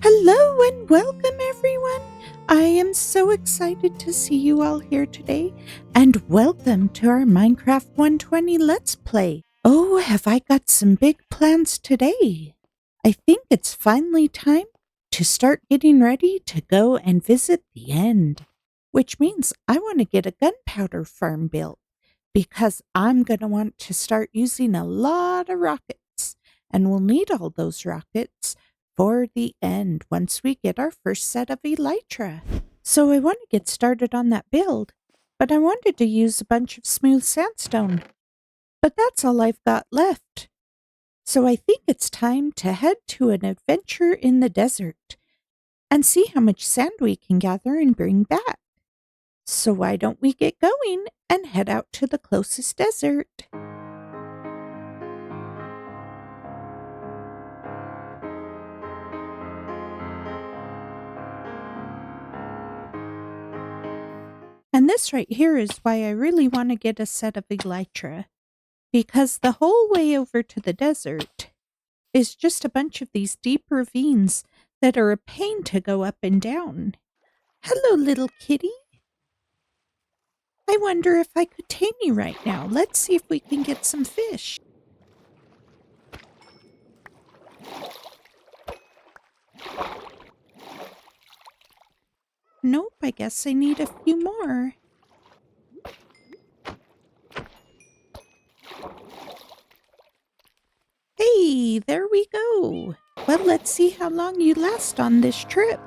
Hello and welcome, everyone. I am so excited to see you all here today, and welcome to our Minecraft 120 Let's Play. Oh, have I got some big plans today? I think it's finally time to start getting ready to go and visit the end, which means I want to get a gunpowder farm built because I'm going to want to start using a lot of rockets, and we'll need all those rockets for the end once we get our first set of elytra. So I want to get started on that build, but I wanted to use a bunch of smooth sandstone. But that's all I've got left. So I think it's time to head to an adventure in the desert and see how much sand we can gather and bring back. So why don't we get going and head out to the closest desert? And this right here is why I really want to get a set of elytra, because the whole way over to the desert is just a bunch of these deep ravines that are a pain to go up and down. Hello, little kitty. I wonder if I could tame you right now. Let's see if we can get some fish. Nope, I guess I need a few more. Hey, there we go. Well, let's see how long you last on this trip.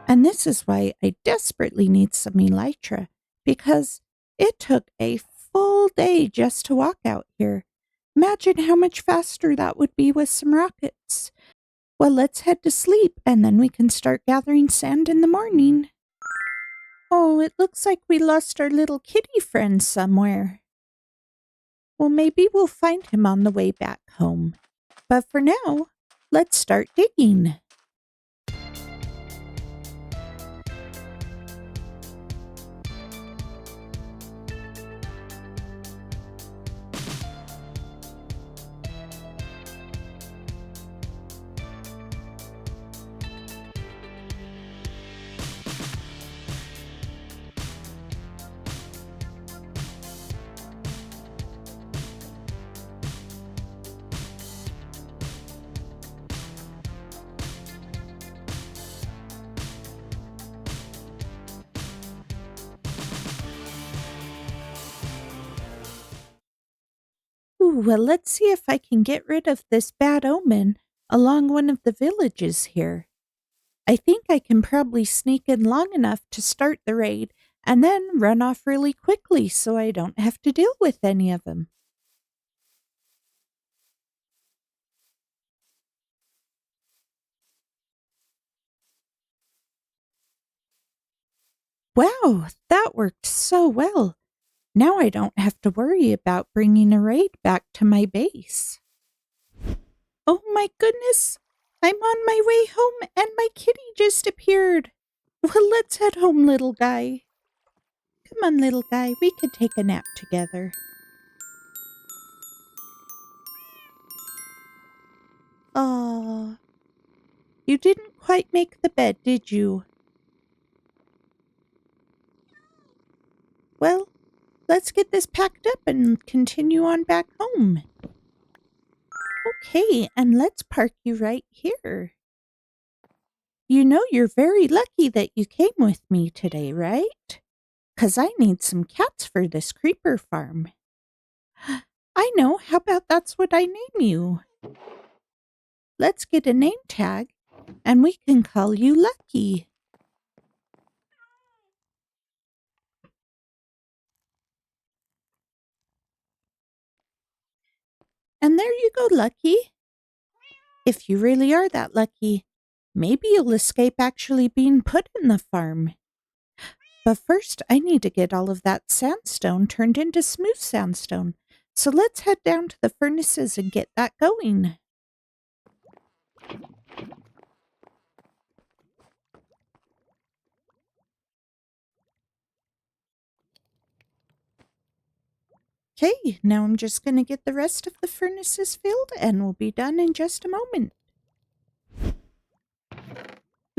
And this is why I desperately need some elytra, because it took a full day just to walk out here. Imagine how much faster that would be with some rockets. Well, let's head to sleep, and then we can start gathering sand in the morning. Oh, it looks like we lost our little kitty friend somewhere. Well, maybe we'll find him on the way back home. But for now, let's start digging. Ooh, well, let's see if I can get rid of this bad omen along one of the villages here. I think I can probably sneak in long enough to start the raid and then run off really quickly so I don't have to deal with any of them. Wow, that worked so well. Now I don't have to worry about bringing a raid back to my base. Oh my goodness! I'm on my way home and my kitty just appeared. Well, let's head home, little guy. Come on, little guy, we could take a nap together. Aw, you didn't quite make the bed, did you? Well, let's get this packed up and continue on back home. Okay, and let's park you right here. You know you're very lucky that you came with me today, right? 'Cause I need some cats for this creeper farm. I know, how about that's what I name you? Let's get a name tag, and we can call you Lucky. And there you go, Lucky. If you really are that lucky, maybe you'll escape actually being put in the farm. But first, I need to get all of that sandstone turned into smooth sandstone. So let's head down to the furnaces and get that going. Okay, now I'm just going to get the rest of the furnaces filled and we'll be done in just a moment.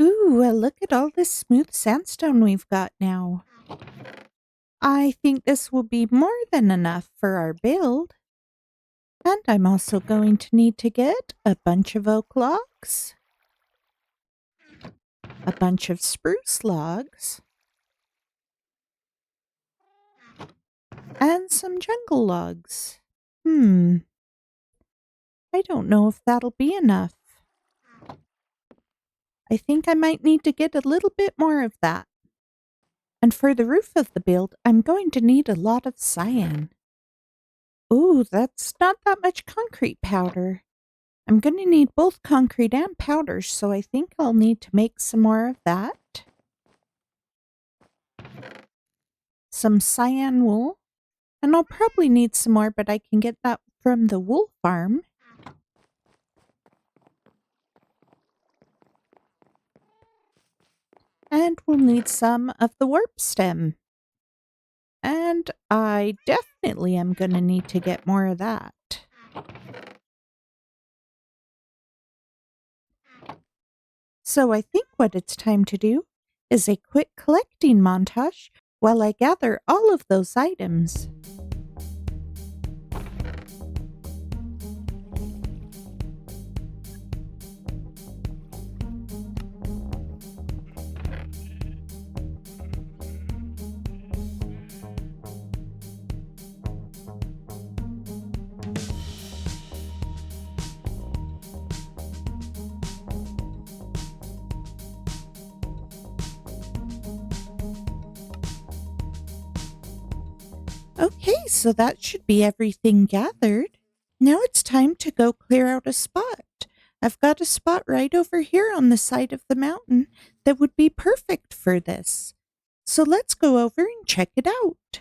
Ooh, look at all this smooth sandstone we've got now. I think this will be more than enough for our build. And I'm also going to need to get a bunch of oak logs, a bunch of spruce logs, and some jungle logs. I don't know if that'll be enough. I think I might need to get a little bit more of that. And for the roof of the build, I'm going to need a lot of cyan. Ooh, that's not that much concrete powder. I'm going to need both concrete and powder, so I think I'll need to make some more of that. Some cyan wool. And I'll probably need some more, but I can get that from the wool farm. And we'll need some of the warp stem. And I definitely am going to need to get more of that. So I think what it's time to do is a quick collecting montage while I gather all of those items. Okay, so that should be everything gathered. Now it's time to go clear out a spot. I've got a spot right over here on the side of the mountain that would be perfect for this. So let's go over and check it out.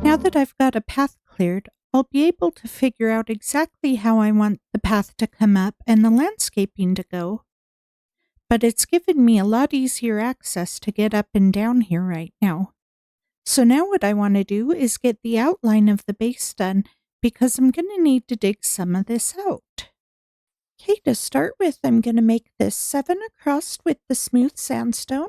Now that I've got a path cleared, I'll be able to figure out exactly how I want the path to come up and the landscaping to go. But it's given me a lot easier access to get up and down here right now. So now what I want to do is get the outline of the base done because I'm going to need to dig some of this out. Okay, to start with, I'm going to make this 7 across with the smooth sandstone.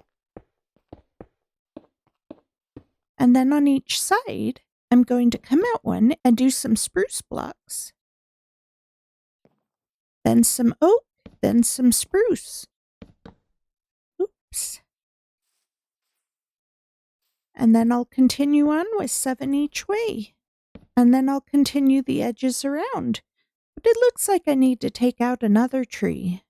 And then on each side, I'm going to come out one and do some spruce blocks. Then some oak, then some spruce. Oops. And then I'll continue on with 7 each way. And then I'll continue the edges around. But it looks like I need to take out another tree.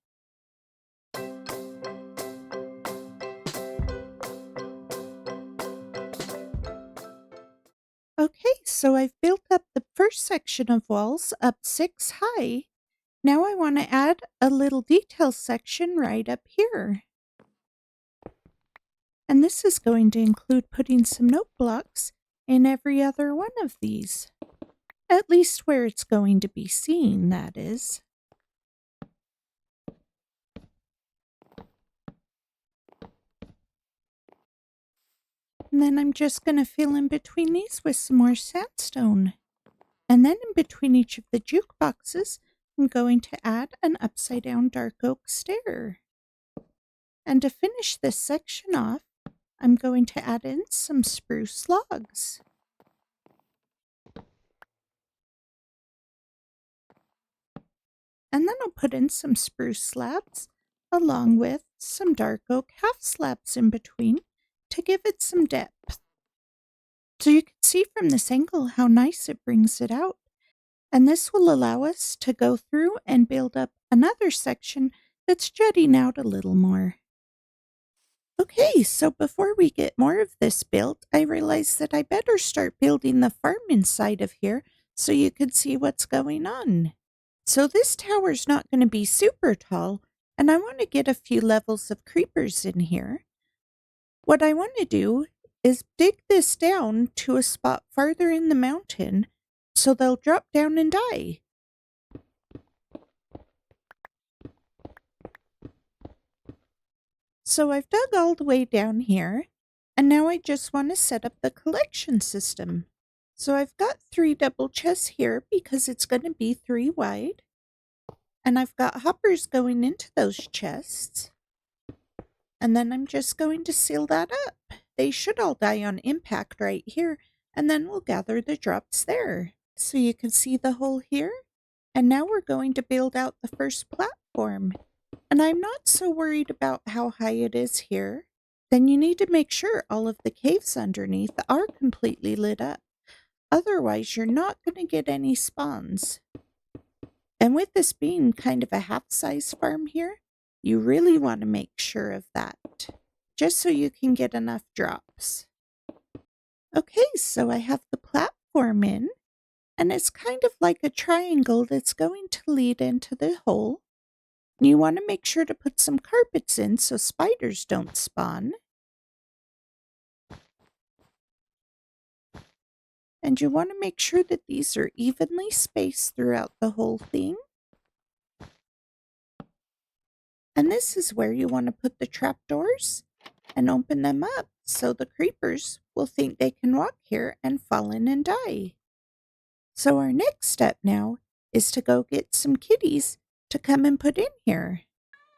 Okay, so I've built up the first section of walls up 6 high. Now I want to add a little detail section right up here. And this is going to include putting some note blocks in every other one of these. At least where it's going to be seen, that is. And then I'm just going to fill in between these with some more sandstone. And then in between each of the jukeboxes, I'm going to add an upside down dark oak stair. And to finish this section off, I'm going to add in some spruce logs. And then I'll put in some spruce slabs along with some dark oak half slabs in between to give it some depth. So you can see from this angle how nice it brings it out. And this will allow us to go through and build up another section that's jutting out a little more. Okay, so before we get more of this built, I realized that I better start building the farm inside of here so you can see what's going on. So this tower's not going to be super tall, and I want to get a few levels of creepers in here. What I want to do is dig this down to a spot farther in the mountain so they'll drop down and die. So I've dug all the way down here, and now I just want to set up the collection system. So I've got 3 double chests here because it's going to be 3 wide. And I've got hoppers going into those chests. And then I'm just going to seal that up. They should all die on impact right here, and then we'll gather the drops there. So you can see the hole here. And now we're going to build out the first platform. And I'm not so worried about how high it is here. Then you need to make sure all of the caves underneath are completely lit up. Otherwise, you're not going to get any spawns. And with this being kind of a half-size farm here, you really want to make sure of that, just so you can get enough drops. Okay, so I have the platform in, and it's kind of like a triangle that's going to lead into the hole. And you want to make sure to put some carpets in so spiders don't spawn. And you want to make sure that these are evenly spaced throughout the whole thing. And this is where you want to put the trapdoors and open them up so the creepers will think they can walk here and fall in and die. So our next step now is to go get some kitties to come and put in here.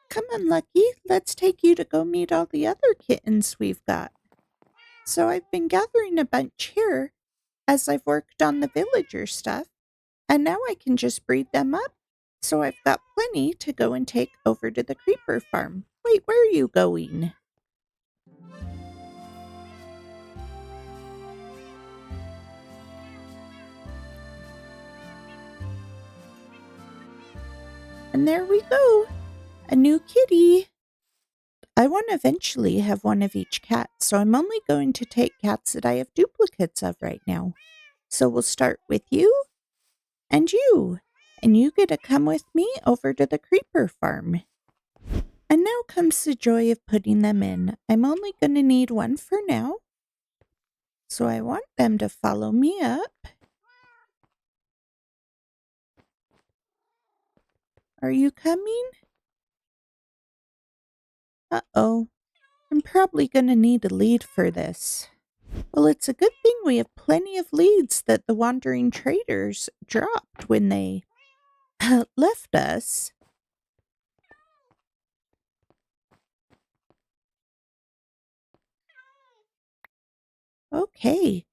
Come on, Lucky, let's take you to go meet all the other kittens we've got. So I've been gathering a bunch here as I've worked on the villager stuff, and now I can just breed them up. So I've got plenty to go and take over to the creeper farm. Wait, where are you going? And there we go, a new kitty. I want to eventually have one of each cat, so I'm only going to take cats that I have duplicates of right now. So we'll start with you, and you get to come with me over to the creeper farm. And now comes the joy of putting them in. I'm only going to need one for now, so I want them to follow me up. Are you coming? Uh-oh. I'm probably going to need a lead for this. Well, it's a good thing we have plenty of leads that the wandering traders dropped when they left us. Okay.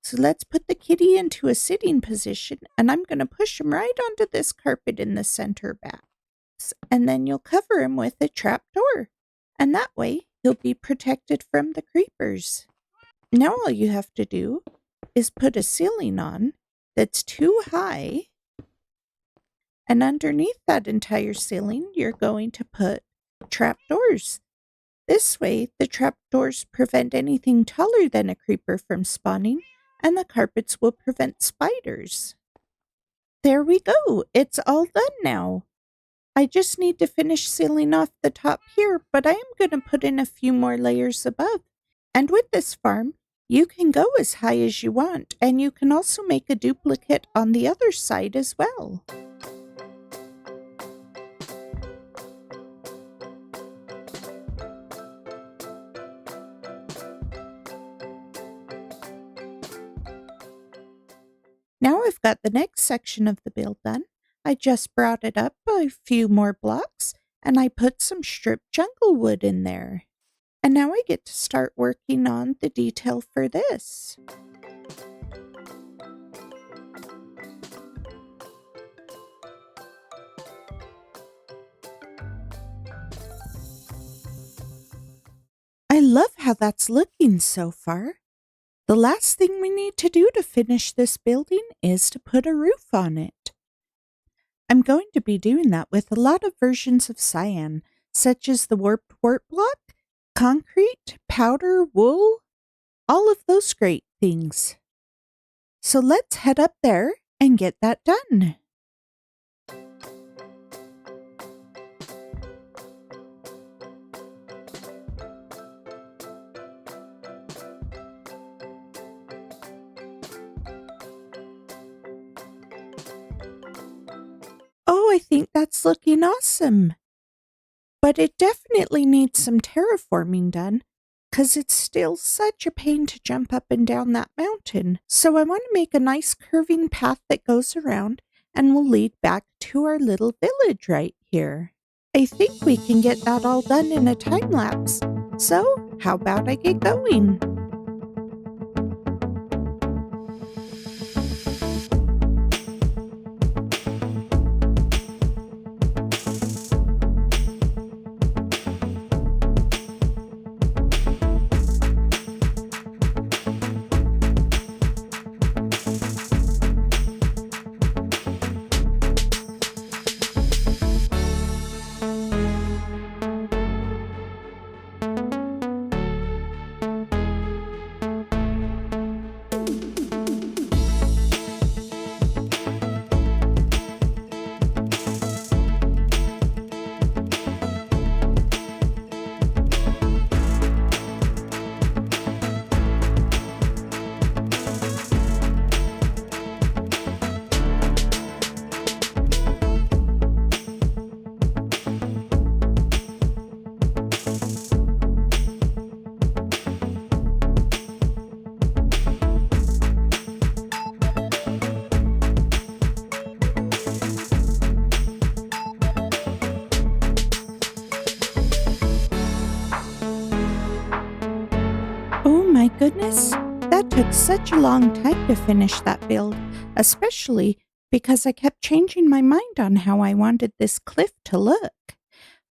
So let's put the kitty into a sitting position, and I'm going to push him right onto this carpet in the center back. And then you'll cover him with a trap door. And that way, he'll be protected from the creepers. Now all you have to do is put a ceiling on that's too high. And underneath that entire ceiling, you're going to put trap doors. This way, the trap doors prevent anything taller than a creeper from spawning, and the carpets will prevent spiders. There we go. It's all done now. I just need to finish sealing off the top here, but I am going to put in a few more layers above. And with this farm, you can go as high as you want, and you can also make a duplicate on the other side as well. Now I've got the next section of the build done. I just brought it up a few more blocks, and I put some stripped jungle wood in there. And now I get to start working on the detail for this. I love how that's looking so far. The last thing we need to do to finish this building is to put a roof on it. I'm going to be doing that with a lot of versions of cyan, such as the warped wart block, concrete, powder, wool, all of those great things. So let's head up there and get that done. Oh, I think that's looking awesome. But it definitely needs some terraforming done, 'cause it's still such a pain to jump up and down that mountain. So I want to make a nice curving path that goes around and will lead back to our little village right here. I think we can get that all done in a time lapse. So how about I get going? Oh my goodness, that took such a long time to finish that build, especially because I kept changing my mind on how I wanted this cliff to look.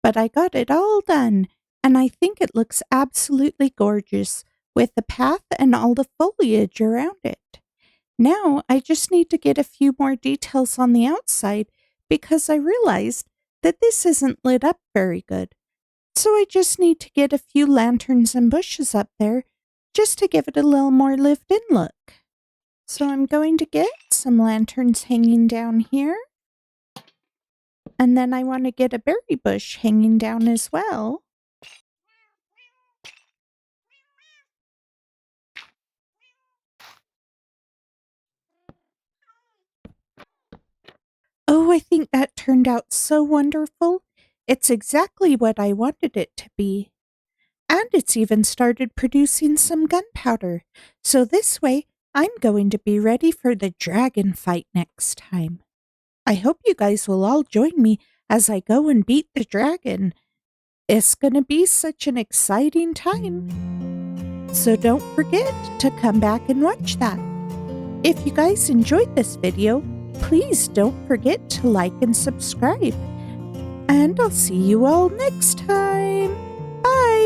But I got it all done, and I think it looks absolutely gorgeous with the path and all the foliage around it. Now I just need to get a few more details on the outside because I realized that this isn't lit up very good. So I just need to get a few lanterns and bushes up there just to give it a little more lived in look. So I'm going to get some lanterns hanging down here. And then I want to get a berry bush hanging down as well. Oh, I think that turned out so wonderful. It's exactly what I wanted it to be. And it's even started producing some gunpowder. So this way, I'm going to be ready for the dragon fight next time. I hope you guys will all join me as I go and beat the dragon. It's going to be such an exciting time. So don't forget to come back and watch that. If you guys enjoyed this video, please don't forget to like and subscribe. And I'll see you all next time. Bye!